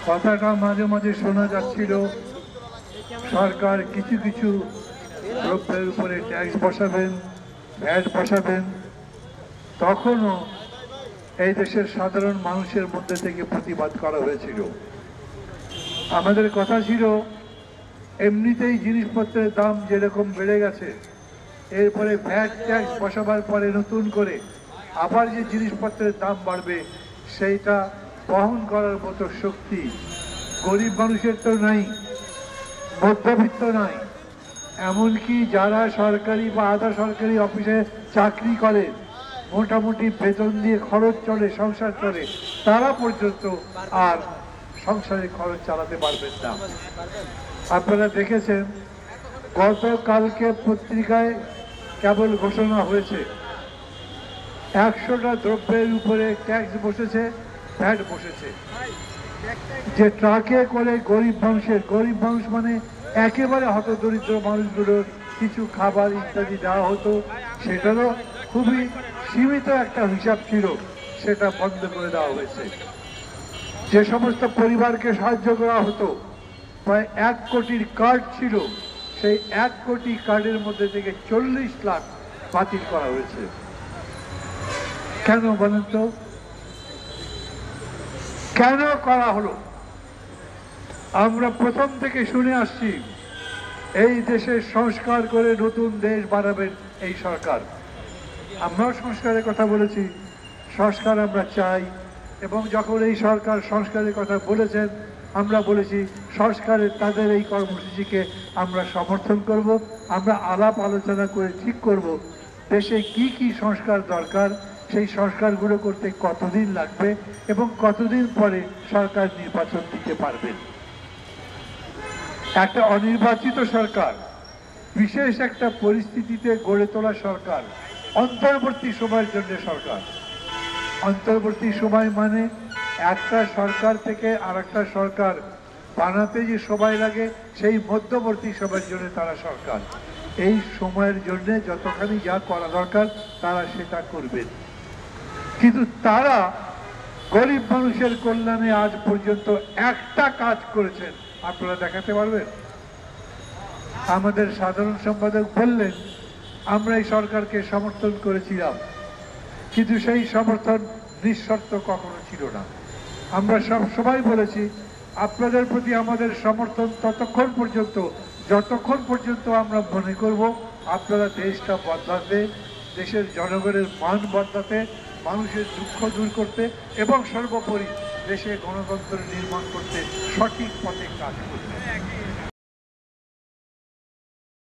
কথাটা মাঝে মাঝে শোনা যাচ্ছিল সরকার কিছু কিছু দ্রব্যের উপরে ট্যাক্স বসাবেন, ভ্যাট বসাবেন। তখনও এই দেশের সাধারণ মানুষের মধ্যে থেকে প্রতিবাদ করা হয়েছিল। আমাদের কথা ছিল এমনিতেই জিনিসপত্রের দাম যেরকম বেড়ে গেছে, এরপরে ভ্যাট ট্যাক্স বসাবার পরে নতুন করে আবার যে জিনিসপত্রের দাম বাড়বে সেইটা বহন করার মতো শক্তি গরিব মানুষের তো নাই, মধ্যবিত্ত নাই, এমনকি যারা সরকারি বা আধা সরকারি অফিসে চাকরি করে, মোটামুটি বেতন দিয়ে খরচ চলে, সংসার চলে, তারা পর্যন্ত আর সংসারে খরচ চালাতে পারবেন না। আপনারা দেখেছেন গতকালকে পত্রিকায় কেবল ঘোষণা হয়েছে 100টা দ্রব্যের উপরে ট্যাক্স বসেছে, ভ্যাট বসেছে। যে ট্রাকে করে গরিব মানুষ মানে একেবারে হতদরিদ্র মানুষগুলোর কিছু খাবার ইত্যাদি দেওয়া হতো, সেটারও খুবই সীমিত একটা হিসাব ছিল, সেটা বন্ধ করে দেওয়া হয়েছে। যে সমস্ত পরিবারকে সাহায্য করা হতো, প্রায় 1 কোটির কার্ড ছিল, সেই 1 কোটি কার্ডের মধ্যে থেকে 40 লাখ বাতিল করা হয়েছে। কেন বলেন তো, কেন করা হলো? আমরা প্রথম থেকে শুনে আসছি এই দেশের সংস্কার করে নতুন দেশ বানাবেন এই সরকার। আমরাও সংস্কারের কথা বলেছি, সংস্কার আমরা চাই, এবং যখন এই সরকার সংস্কারের কথা বলেছেন আমরা বলেছি সংস্কারের তাদের এই কর্মসূচিকে আমরা সমর্থন করব। আমরা আলাপ আলোচনা করে ঠিক করব দেশে কি কি সংস্কার দরকার, সেই সংস্কারগুলো করতে কতদিন লাগবে এবং কতদিন পরে সরকার নির্বাচন দিতে পারবেন। একটা অনির্বাচিত সরকার, বিশেষ একটা পরিস্থিতিতে গড়ে তোলা সরকার, অন্তর্বর্তী সময়ের জন্য সরকার। অন্তর্বর্তী সময় মানে একটা সরকার থেকে আরেকটা সরকার বানাতে যে সময় লাগে, সেই মধ্যবর্তী সময়ের জন্য তারা সরকার। এই সময়ের জন্য যতখানি যা করা দরকার তারা সেটা করবেন। কিন্তু তারা গরিব মানুষের কল্যাণে আজ পর্যন্ত একটা কাজ করেছেন আপনারা দেখাতে পারবেন? আমাদের সাধারণ সম্পাদক বললেন আমরা এই সরকারকে সমর্থন করেছিলাম, কিন্তু সেই সমর্থন নিঃশর্ত কখনো ছিল না। আমরা সব সময় বলেছি আপনাদের প্রতি আমাদের সমর্থন ততক্ষণ পর্যন্ত যতক্ষণ পর্যন্ত আমরা মনে করব আপনারা দেশটা বদলাতে, দেশের জনগণের মান বদলাতে, মানুষের দুঃখ দূর করতে এবং সর্বোপরি দেশে গণতন্ত্র নির্মাণ করতে সঠিক পথে কাজ করতে।